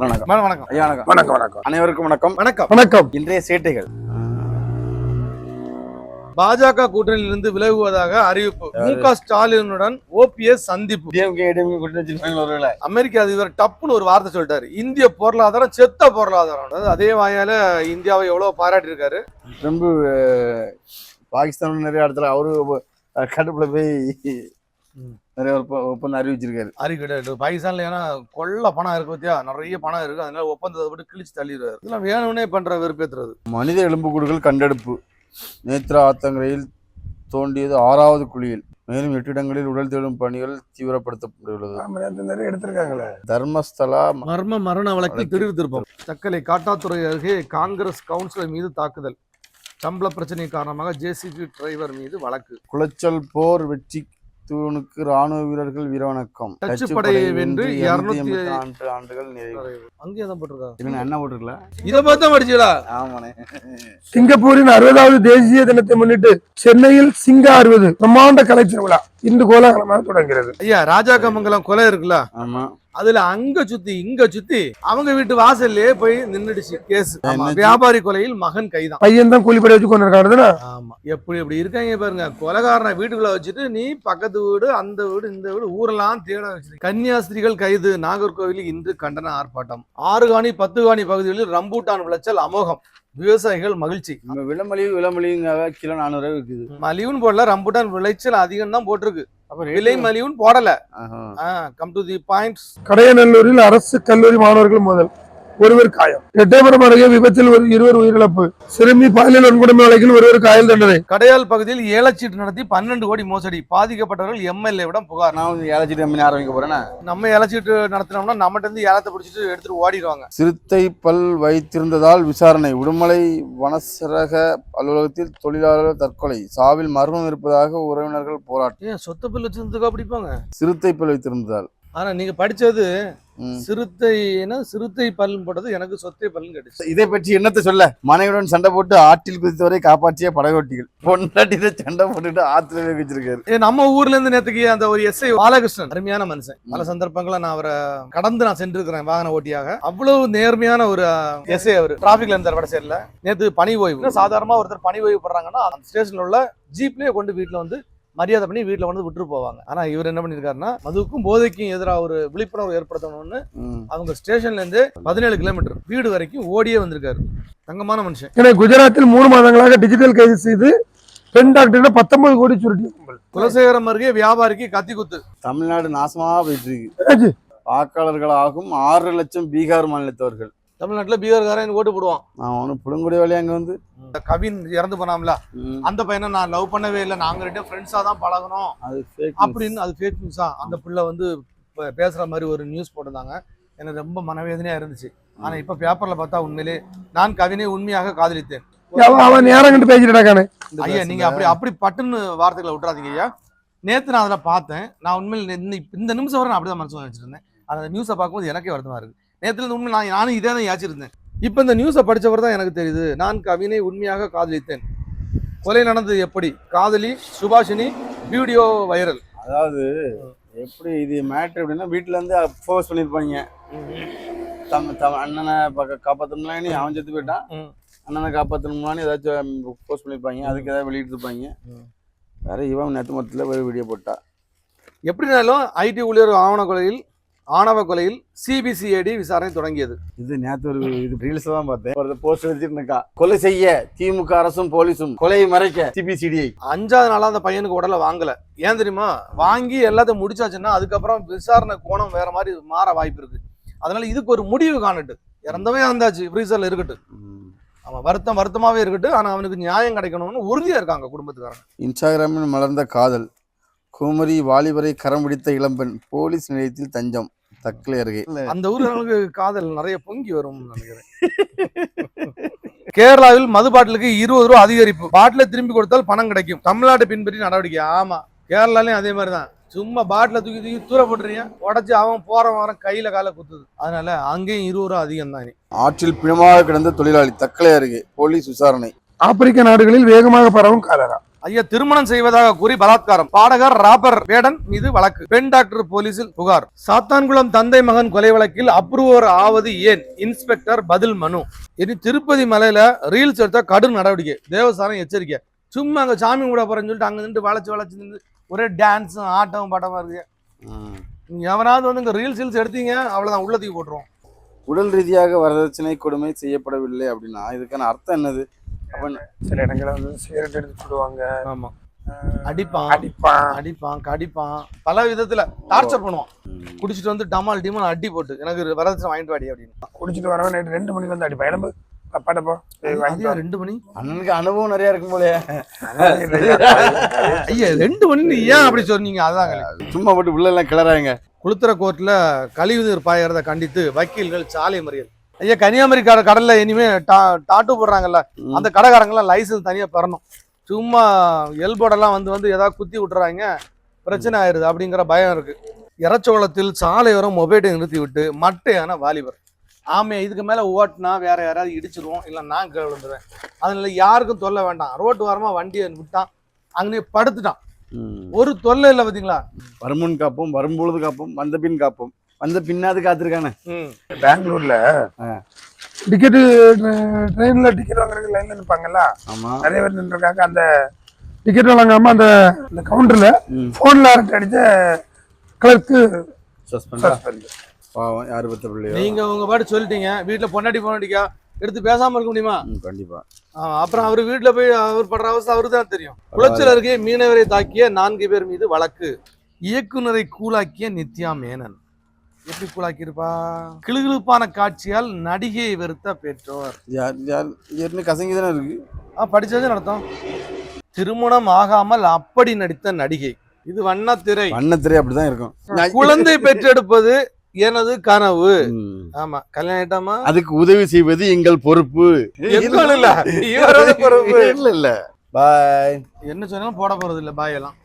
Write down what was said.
வணக்கம். வணக்கம். ஐயா வணக்கம். வணக்கம் வணக்கம் அனைவருக்கும் வணக்கம். வணக்கம். வணக்கம். இன்றைய சேட்டைகள் பாஜக கூட்டணியிலிருந்து விலகுவதாக அறிவிப்பு. மு.க. ஸ்டாலினுடன் ஓபிஎஸ் சந்திப்பு. அமெரிக்க அதிபர் டப்புன்னு ஒரு வார்த்தை சொல்லிட்டாரு, இந்திய பொருளாதாரம் செத்த பொருளாதாரம். அதாவது அதே வாயால இந்தியாவை எவ்வளவு பாராட்டி இருக்காரு. ரொம்ப பாகிஸ்தான் நிறைய இடத்துல அவரு கடுப்புல போய் நிறைய ஒப்பந்தம் அறிவிச்சிருக்காரு. அறிவிக்கிட்டு பாகிஸ்தான்ல ஏன்னா கொள்ள பணம் இருக்கு பத்தியா, நிறைய பணம் இருக்கு, அதனால ஒப்பந்தத்தை விட்டு கிழிச்சு தள்ளிடுறாரு. இதெல்லாம் வேணும்னே பண்ற வெறுப்பேற்றுறது. மனித எலும்புக்கூடுகள் கண்டெடுப்பு. நேத்ரா ஆத்தங்கரையில் தோண்டியது 6வது குழியில். மேலும் 8 இடங்களில் உடல் தேடும் பணிகள் தீவிரப்படுத்தப்பட்டுள்ளது. நிறைய எடுத்திருக்காங்களே. தர்மஸ்தலா மரண வழக்கில் திடீர் திருப்பம். தக்கலை காட்டாத்துறை அருகே காங்கிரஸ் கவுன்சிலர் மீது தாக்குதல். சம்பள பிரச்சனை காரணமாக ஜேசிபி டிரைவர் மீது வழக்கு. குளச்சல் போர் வெற்றி தூணுக்கு ராணுவ வீரர்கள் வீரவணக்கம். டச்சு படையை வென்று 284 ஆண்டுகள் நிறைவு. அங்கேயே தான் போட்டிருக்காங்க. என்ன போட்டிருக்கல, இதை பார்த்தா படிச்சீங்களா? ஆமாண்ணே. சிங்கப்பூரின் 60வது தேசிய தினத்தை முன்னிட்டு சென்னையில் சிங்க 60 பிரம்மாண்ட கலை திருவிழா இன்று கோலாகலமாக தொடங்குகிறது. ஐயா, ராஜாக்கமங்கலம் கொலை இருக்குல்ல, ஆமா, அதுல அங்க சுத்தி இங்க சுத்தி அவங்க வீட்டு வாசல்லே போய் நின்னுடுச்சு கேஸ். வியாபாரி கொலையில் மகன் கைதான். பையன் தான் கூலிப்படை வச்சு கொண்டிருக்காங்க. ஆமா, எப்படி இருக்காங்க பாருங்க. கொலைகாரனை வீட்டுக்குள்ள வச்சுட்டு நீ பக்கத்து வீடு, அந்த வீடு, இந்த வீடு, ஊரெல்லாம் தேட வச்சு. கன்னியாஸ்திரிகள் கைது. நாகர்கோவிலில் இன்று கண்டன ஆர்ப்பாட்டம். 6 காணி 10 காணி பகுதிகளில் ரம்பூட்டான் விளைச்சல் அமோகம். விவசாயிகள் மகிழ்ச்சி. விலமலிவு கிலோ 400 இருக்குது. மலிவுன்னு போடல, ரம்பூட்டான் விளைச்சல் அதிகம் தான் போட்டிருக்கு. விலை மலிவுன்னு போடல. Come to the points. கடையநல்லூரில் அரசு கல்லூரி மாணவர்கள் மோதல், ஒருவர் காயம். எட்டயபுரம் அருகே விபத்தில் 2 உயிரிழப்பு. சிறுமி பாலியல் வன்கொடுமை வழக்கில் ஒருவர் காயல் தண்டனை. கடையால் பகுதியில் ஏலச்சீட்டு நடத்தி 12 கோடி மோசடி. பாதிக்கப்பட்டவர்கள் எம்எல்ஏவிடம் புகார். நான் ஏலச்சீட்டு ஆரம்பிக்க போறேன். நம்ம ஏலச்சீட்டு நடத்தினோம்னா நம்மகிட்ட இருந்து ஏலத்தை பிடிச்சிட்டு எடுத்துட்டு ஓடிடுவாங்க. சிறுத்தை பல் வைத்திருந்ததால் விசாரணை. உடுமலை வனச்சரக அலுவலகத்தில் தொழிலாளர்கள் தற்கொலை. சாவில் மர்மம் இருப்பதாக உறவினர்கள் போராட்டம். ஏன் சொத்த பல் வச்சிருந்துக்கா பிடிப்பாங்க? சிறுத்தை பல் வைத்திருந்ததால். ஆனா நீங்க படிச்சது சிறுத்தை பல் போட்டது, எனக்கு சொத்தை பல்னு கேட்டுச்சு. இதை பற்றி என்னத்தை சொல்ல? மனைவியுடன் சண்டை போட்டு ஆற்றில் குதித்தவரை காப்பாற்றிய படகோட்டிகள். பொண்டாட்டியில சண்டை போட்டுட்டு ஆத்துல வச்சிருக்காரு. நம்ம ஊர்ல இருந்து நேற்றுக்கு அந்த ஒரு எஸ்ஐ பாலகிருஷ்ணன், அருமையான மனுஷன். பல சந்தர்ப்பங்களை நான் அவரை கடந்து சென்றிருக்கிறேன் வாகன ஓட்டியாக. அவ்வளவு நேர்மையான ஒரு எஸ்ஐ. அவர் டிராபிக்ல இருந்தார் வடசேரியில. நேற்று பணி ஓய்வு. சாதாரணமா ஒருத்தர் பணி ஓய்வு பண்றாங்கன்னா அந்த ஸ்டேஷன்ல உள்ள ஜீப்லயே கொண்டு வீட்டுல வந்து மரியாதை பண்ணி வீட்டுல வந்து விட்டுட்டு போவாங்க. ஆனா இவர் என்ன பண்ணிருக்காருன்னா, மதுவுக்கும் போதைக்கும் எதிராக ஒரு விழிப்புணர்வு ஏற்படுத்தணும்னு அவங்க ஸ்டேஷன்ல இருந்து 17 கிலோமீட்டர் வீடு வரைக்கும் ஓடியே வந்திருக்காரு. தங்கமான மனுஷன். குஜராத்தில் 3 மாதங்களாக டிஜிட்டல் கைது செய்து பெண் டாக்டர் 19 கோடி சுருட்டி. குலசேகரம் அருகே வியாபாரிக்கு கத்தி குத்து. தமிழ்நாடு நாசமா போயிட்டு இருக்கு. வாக்காளர்களாகும் 6 லட்சம் பீகார் மாநிலத்தவர்கள். தமிழ்நாட்டுல பீகார்காரன் ஓட்டு போடுவான். அவனு புடுங்குடி வேலையை அங்க வந்து. கவின் இறந்து போனாம்ல, அந்த பையனை நான் லவ் பண்ணவே இல்லை, நாங்க 2 ஃப்ரெண்ட்ஸா தான் பழகணும் அப்படின்னு. அது ஃபேக் நியூஸா? அந்த பிள்ளை வந்து பேசுற மாதிரி ஒரு நியூஸ் போட்டிருந்தாங்க. எனக்கு ரொம்ப மனவேதனையா இருந்துச்சு. ஆனா இப்ப பேப்பர்ல பார்த்தா உண்மையிலே நான் கவினை உண்மையாக காதலித்தேன். அவன் நேரம் பேசிட்டு ஐயா, நீங்க அப்படி பட்டுன்னு வார்த்தைகளை விட்டுறாதீங்க ஐயா. நேத்து நான் அதில் பார்த்தேன். நான் உண்மையில் இந்த நிமிஷம் வரை நான் அப்படிதான் மனசு வச்சிருந்தேன். அந்த நியூஸை பார்க்கும்போது எனக்கே வருத்தமா இருக்கு. நேத்துல உண்மை நானும் இதே தான் யாச்சிருந்தேன். இப்ப இந்த நியூஸை படிச்சவர் தான் எனக்கு தெரியுது. நான் கவினை உண்மையாக காதலித்தேன். கொலை நடந்தது எப்படி? காதலி சுபாஷினி வீடியோ வைரல். அதாவது எப்படி இது மேட்ரு அப்படின்னா, வீட்டுல இருந்து போஸ்ட் பண்ணிருப்பாங்க. அண்ணனை காப்பாற்றணும்னு அவன் செத்து போயிட்டான், அண்ணனை காப்பாற்றணும்னு ஏதாச்சும் போஸ்ட் பண்ணிருப்பாங்க. அதுக்கு ஏதாவது வெளியிட்டு இருப்பாங்க. வேற இவன் நேற்று மொத்தத்தில் ஒரு வீடியோ போட்டா. எப்படினாலும் ஐடி ஊழியர் ஆணவ கொலையில் சிபிசிஐடி விசாரணை தொடங்கியது. இது நேற்று ஒரு ரீல்ஸ் தான் பார்த்தேன். ஒரு போஸ்ட் வச்சிருக்கா, கொலை செய்ய திமுக அரசும் போலீஸும், கொலையை மறைக்க சிபிசிஐடி. 5வது நாளா அந்த பையனுக்கு உடலை வாங்கல. ஏன் தெரியுமா? வாங்கி எல்லாத்தையும் முடிச்சாச்சுன்னா அதுக்கப்புறம் விசாரணை கோணம் வேற மாதிரி மாற வாய்ப்பு இருக்கு. அதனால இதுக்கு ஒரு முடிவு காணட்டு. இறந்தவே இருந்தாச்சு, ஃப்ரீசர்ல இருக்கட்டும். அவன் வருத்தமாவே இருக்கட்டும். ஆனா அவனுக்கு நியாயம் கிடைக்கணும்னு உறுதியா இருக்காங்க குடும்பத்துக்காரங்க. இன்ஸ்டாகிராமில் மலர்ந்த காதல். குமரி வாலிபரை கரம் பிடித்த இளம்பெண் போலீஸ் நிலையத்தில் தஞ்சம். தக்கலை அருகே. அந்த ஊர்களுக்கு காதல் நிறைய பொங்கி வரும் நினைக்கிறேன். கேரளாவில் மது பாட்டிலுக்கு 20 ரூபா அதிகரிப்பு. பாட்டில திரும்பி கொடுத்தால் பணம் கிடைக்கும். தமிழ்நாட்டை பின்பற்றி நடவடிக்கை. ஆமா, கேரளாலையும் அதே மாதிரிதான். சும்மா பாட்டில தூக்கி தூர போட்டுறீங்க, உடச்சு அவன் போற வாரம் கையில கால குத்துது. அதனால அங்கேயும் 20 ரூபா அதிகம் தான். ஆற்றில் பிணமாக கிடந்த தொழிலாளி. தக்கலை அருகே போலீஸ் விசாரணை. ஆப்பிரிக்க நாடுகளில் வேகமாக பரவும் காலரா. ஐயா திருமணம் செய்வதாக கூறி பலாத்காரம், பாடகர் ராபர் வேடன் மீது வழக்கு, பெண் டாக்டர் போலீசில் புகார். சாத்தான்குளம் தந்தை மகன் கொலை வழக்கில் அப்ரூவர் ஆவது ஏன், இன்ஸ்பெக்டர் பதில் மனு. இனி திருப்பதி மலையில ரீல்ஸ் எடுத்தா கடும் நடவடிக்கை, தேவஸ்தானம் எச்சரிக்கை. சும்மா அங்க சாமி கூட போறேன்னு சொல்லிட்டு அங்க நின்று வளைச்சு நின்று ஒரே டான்ஸும் ஆட்டமும் பாட்டமா இருக்கு. நீங்க எவனாவது வந்து இங்க ரீல்ஸ் எடுத்தீங்க அவ்வளவுதான், உள்ளத்துக்கு போட்டுருவோம். உடல் ரீதியாக வரதட்சணை கொடுமை செய்யப்படவில்லை அப்படின்னா இதுக்கான அர்த்தம் என்னது? சில இடங்களை வந்து சிகரெட் எடுத்து போடுவாங்க, ஆமா, அடிப்பான் கடிப்பான், பல விதத்துல டார்ச்சர் பண்ணுவான். குடிச்சிட்டு வந்து டமால் டிமால் அடி போட்டு எனக்கு வரதட்சணை வாங்கிட்டு வாடி அப்படின்னு குடிச்சிட்டு வரவன் நைட்டு 2 மணிக்கு வந்து அடிப்பான். எலும்பு அப்பாடப்போ 2 மணி. அண்ணனுக்கு அனுபவம் நிறைய இருக்கும் போலயே. ஐயா 2 மணி ஏன் அப்படி சொன்னீங்க? அதான் சும்மா போட்டு உள்ள எல்லாம் கிளறாங்க. குளுத்துற கோர்ட்ல கழிவுநீர் பாயறத கண்டித்து வக்கீல்கள் சாலை மறியல். ஐயா கன்னியாகுமரி கடல்ல இனிமே டாட்டு போடுறாங்கல்ல, அந்த கடைக்காரங்கெல்லாம் லைசன்ஸ் தனியா பெறணும். சும்மா எல்போர்டெல்லாம் வந்து ஏதாவது குத்தி விட்டுறாங்க, பிரச்சனை ஆயிருது அப்படிங்கிற பயம் இருக்கு. இறச்சோளத்தில் சாலையோரம் மொபைலை நிறுத்தி விட்டு மட்டையான வாலிபர். ஆமே, இதுக்கு மேல ஓட்டினா வேற யாராவது இடிச்சிருவோம், இல்லை நான் கீழே விழுந்துருவேன். அதனால யாருக்கும் தொல்லை வேண்டாம். ரோட்டு வாரமா வண்டியை விட்டான், அங்கே படுத்துட்டான், ஒரு தொல்லை இல்லை. பாத்தீங்களா, வருமுன் காப்போம், வரும்பொழுது காப்போம், வந்த பின் காப்போம், வந்த பின்னாது காத்திருக்கானே. பெங்களூர்ல டிக்கெட்டு ட்ரெயின்ல டிக்கெட் வாங்குறதுக்கு லைன்ல நிற்பாங்கல்ல, நிறைய பேர் நின்றுருக்காங்க. அந்த டிக்கெட் வாங்காம அந்த கவுண்டர்ல போன்ல அரட்டை அடிச்ச கிளர்க்கு சஸ்பெண்ட். பாவம், யாரு பத்த பிள்ளையோ. நீங்க உங்க பாட்டு சொல்லிட்டீங்க, வீட்டுல பொண்டாட்டிக்கா எடுத்து பேசாம இருக்க முடியுமா? கண்டிப்பா. அப்புறம் அவரு வீட்டுல போய் அவர் படுற அவஸ்தை அவருக்கு தான் தெரியும். குளச்சல் அருகே மீனவரை தாக்கிய 4 பேர் மீது வழக்கு, இயக்குனரை கூலாக்கிய நித்யா மேனன். எப்படி கூலாக்கியிருப்பா? கிளுகிழுப்பான காட்சியால் நடிகையை வெறுத்த பெற்றோர். கசங்கிதானே இருக்கு. படிச்சது நடத்தும். திருமணம் ஆகாமல் அப்படி நடித்த நடிகை. இது வண்ணத்திரை. வண்ணத்திரை அப்படிதான் இருக்கும். குழந்தை பெற்றெடுப்பது எனது கனவு. ஆமா, கல்யாணம் ஆயிட்டாமா, அதுக்கு உதவி செய்வது எங்கள் பொறுப்பு. இல்ல இல்ல பாய் என்ன சொன்னாலும் போட போறது இல்ல பாய் எல்லாம்.